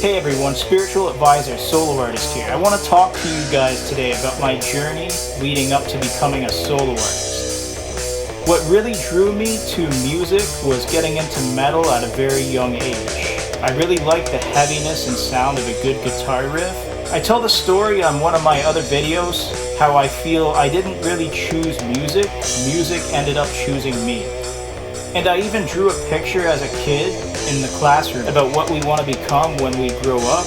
Hey everyone, Spiritual Advisor, solo artist here. I want to talk to you guys today about my journey leading up to becoming a solo artist. What really drew me to music was getting into metal at a very young age. I really liked the heaviness and sound of a good guitar riff. I tell the story on one of my other videos, how I feel I didn't really choose music, music ended up choosing me. And I even drew a picture as a kid in the classroom about what we want to become when we grow up.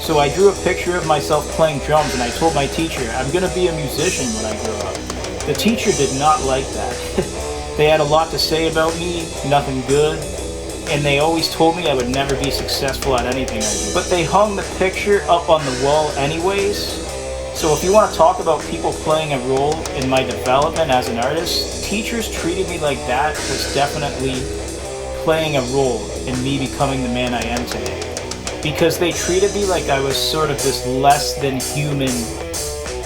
So I drew a picture of myself playing drums and I told my teacher, I'm going to be a musician when I grow up. The teacher did not like that. They had a lot to say about me, nothing good, and they always told me I would never be successful at anything I do. But they hung the picture up on the wall anyways. So if you want to talk about people playing a role in my development as an artist, teachers treating me like that was definitely playing a role in me becoming the man I am today. Because they treated me like I was sort of this less than human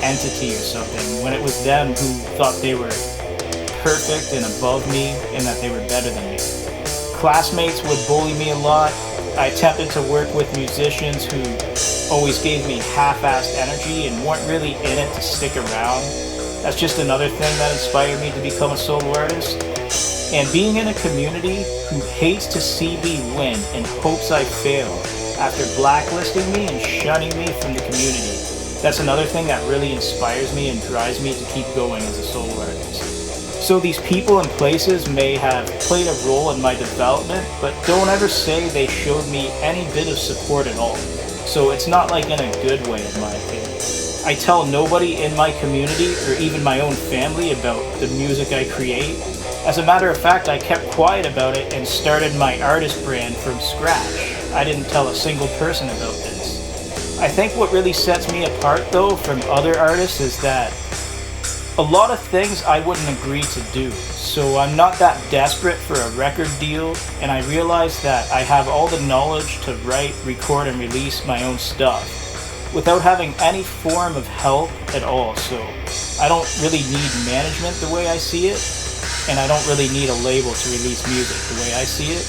entity or something, when it was them who thought they were perfect and above me and that they were better than me. Classmates would bully me a lot. I attempted to work with musicians who always gave me half-assed energy and weren't really in it to stick around. That's just another thing that inspired me to become a solo artist. And being in a community who hates to see me win and hopes I fail after blacklisting me and shunning me from the community. That's another thing that really inspires me and drives me to keep going as a solo artist. So these people and places may have played a role in my development, but don't ever say they showed me any bit of support at all. So it's not like in a good way, in my opinion. I tell nobody in my community or even my own family about the music I create. As a matter of fact, I kept quiet about it and started my artist brand from scratch. I didn't tell a single person about this. I think what really sets me apart though from other artists is that a lot of things I wouldn't agree to do. So I'm not that desperate for a record deal, and I realize that I have all the knowledge to write, record, and release my own stuff without having any form of help at all. So I don't really need management the way I see it, and I don't really need a label to release music the way I see it.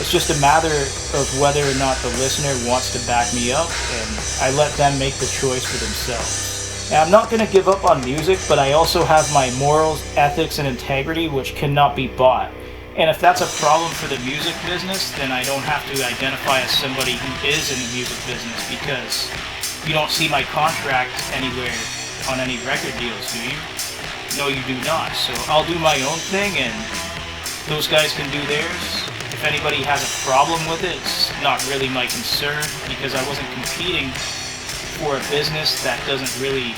It's just a matter of whether or not the listener wants to back me up, and I let them make the choice for themselves. Now, I'm not going to give up on music, but I also have my morals, ethics, and integrity which cannot be bought. And if that's a problem for the music business, then I don't have to identify as somebody who is in the music business, because you don't see my contract anywhere on any record deals, do you? No, you do not. So I'll do my own thing, and those guys can do theirs. If anybody has a problem with it, it's not really my concern, because I wasn't competing for a business that doesn't really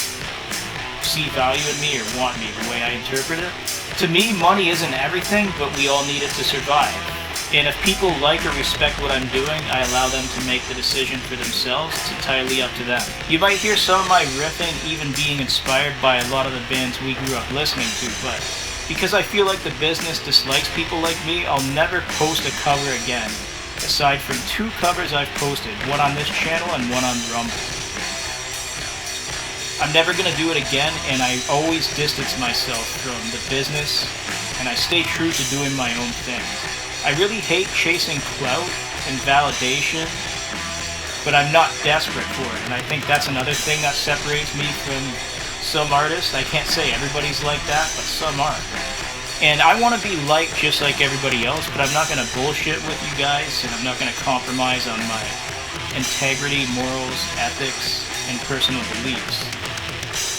see value in me or want me the way I interpret it. To me, money isn't everything, but we all need it to survive. And if people like or respect what I'm doing, I allow them to make the decision for themselves. It's entirely up to them. You might hear some of my riffing even being inspired by a lot of the bands we grew up listening to, but because I feel like the business dislikes people like me, I'll never post a cover again, aside from 2 covers I've posted, one on this channel and one on Rumble. I'm never going to do it again, and I always distance myself from the business, and I stay true to doing my own thing. I really hate chasing clout and validation, but I'm not desperate for it, and I think that's another thing that separates me from some artists. I can't say everybody's like that, but some are. And I want to be liked just like everybody else, but I'm not going to bullshit with you guys, and I'm not going to compromise on my integrity, morals, ethics, and personal beliefs.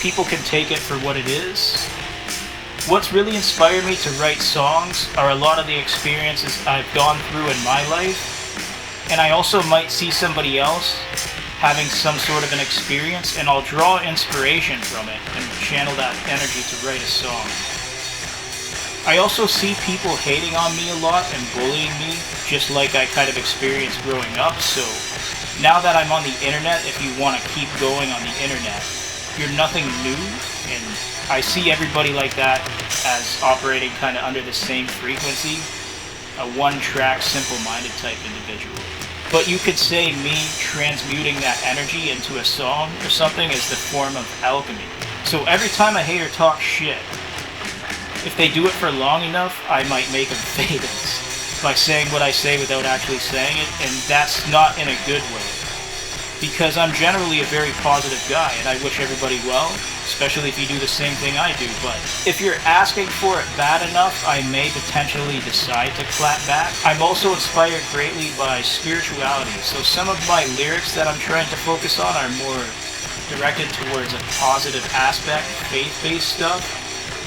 People can take it for what it is. What's really inspired me to write songs are a lot of the experiences I've gone through in my life, and I also might see somebody else having some sort of an experience, and I'll draw inspiration from it and channel that energy to write a song. I also see people hating on me a lot and bullying me, just like I kind of experienced growing up. So now that I'm on the internet, if you want to keep going on the internet, you're nothing new, and I see everybody like that as operating kind of under the same frequency, a one-track, simple-minded type individual. But you could say me transmuting that energy into a song or something is the form of alchemy. So every time a hater talks shit, if they do it for long enough, I might make them famous. by saying what I say without actually saying it, and that's not in a good way. Because I'm generally a very positive guy, and I wish everybody well, especially if you do the same thing I do. But if you're asking for it bad enough, I may potentially decide to clap back. I'm also inspired greatly by spirituality, so some of my lyrics that I'm trying to focus on are more directed towards a positive aspect, faith-based stuff.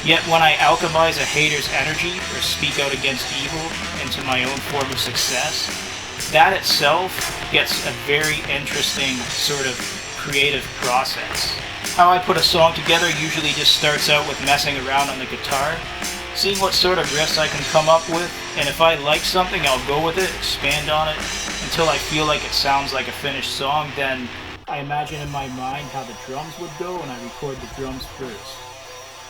Yet when I alchemize a hater's energy or speak out against evil into my own form of success, that itself gets a very interesting sort of creative process. How I put a song together usually just starts out with messing around on the guitar, seeing what sort of riffs I can come up with, and if I like something I'll go with it, expand on it, until I feel like it sounds like a finished song. Then I imagine in my mind how the drums would go and I record the drums first.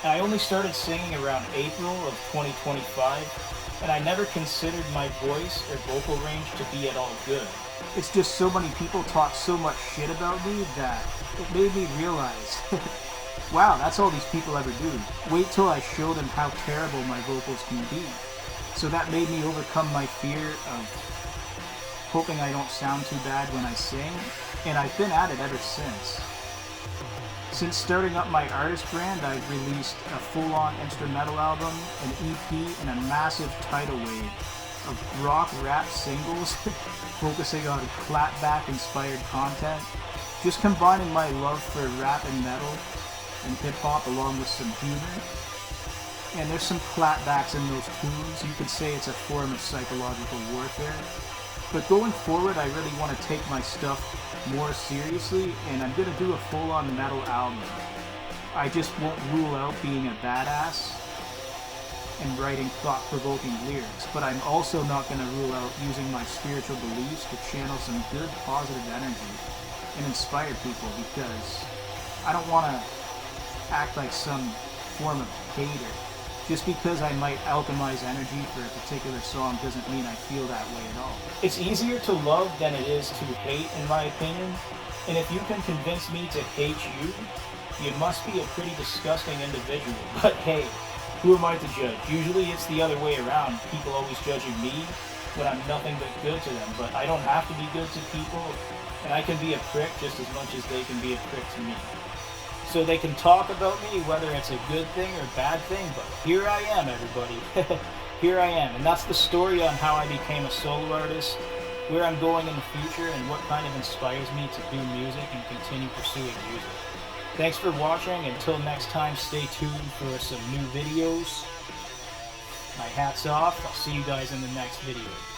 And I only started singing around April of 2025, and I never considered my voice or vocal range to be at all good. It's just so many people talk so much shit about me that it made me realize, wow, that's all these people ever do. Wait till I show them how terrible my vocals can be. So that made me overcome my fear of hoping I don't sound too bad when I sing, and I've been at it ever since. Since starting up my artist brand, I've released a full-on instrumental album, an EP, and a massive tidal wave of rock rap singles focusing on clapback inspired content, just combining my love for rap and metal and hip-hop along with some humor. And there's some clapbacks in those tunes. You could say it's a form of psychological warfare. But going forward, I really want to take my stuff more seriously, and I'm going to do a full-on metal album. I just won't rule out being a badass and writing thought-provoking lyrics, but I'm also not going to rule out using my spiritual beliefs to channel some good, positive energy and inspire people, because I don't want to act like some form of hater. Just because I might alchemize energy for a particular song doesn't mean I feel that way at all. It's easier to love than it is to hate, in my opinion. And if you can convince me to hate you, you must be a pretty disgusting individual. But hey, who am I to judge? Usually it's the other way around. People always judging me when I'm nothing but good to them. But I don't have to be good to people, and I can be a prick just as much as they can be a prick to me. So they can talk about me, whether it's a good thing or bad thing, but here I am, everybody. Here I am. And that's the story on how I became a solo artist, where I'm going in the future, and what kind of inspires me to do music and continue pursuing music. Thanks for watching. Until next time, stay tuned for some new videos. My hat's off. I'll see you guys in the next video.